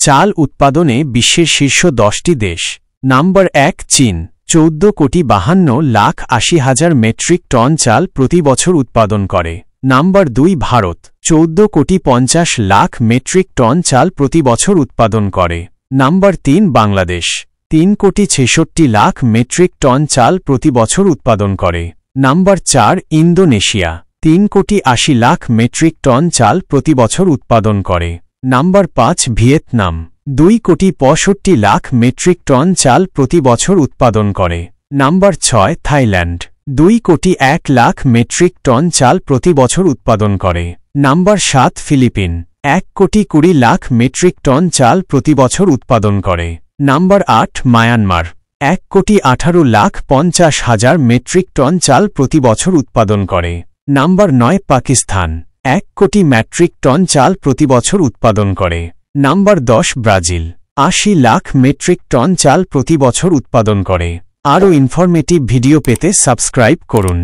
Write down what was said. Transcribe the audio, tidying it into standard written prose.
চাল উৎপাদনে বিশ্বের শীর্ষ 10টি দেশ। নাম্বার 1 চীন 14,52,80,000 মেট্রিক টন চাল প্রতি বছর উৎপাদন করে। নাম্বার 2 ভারত 14,50,00,000 মেট্রিক টন চাল প্রতি বছর উৎপাদন করে। নাম্বার 3 বাংলাদেশ 3,66,00,000 মেট্রিক টন চাল প্রতি বছর উৎপাদন করে। নাম্বার 4 ইন্দোনেশিয়া 3,80,00,000 মেট্রিক টন চাল প্রতি বছর উৎপাদন করে। নাম্বার 5 ভিয়েতনাম 2,65,00,000 মেট্রিক টন চাল প্রতি বছর উৎপাদন করে। নাম্বার 6 থাইল্যান্ড 2,01,00,000 মেট্রিক টন চাল প্রতি বছর উৎপাদন করে। নাম্বার 7 ফিলিপিন 1,20,00,000 মেট্রিক টন চাল প্রতি বছর উৎপাদন করে। নাম্বার 8 মায়ানমার 1,18,50,000 মেট্রিক টন চাল প্রতি বছর উৎপাদন করে। নাম্বার 9 পাকিস্তান 1 কোটি মেট্রিক টন চাল প্রতি বছর উৎপাদন করে। নাম্বার 10 ব্রাজিল 80,00,000 মেট্রিক টন চাল প্রতি বছর উৎপাদন করে। আরও ইনফরমেটিভ ভিডিও পেতে সাবস্ক্রাইব করুন।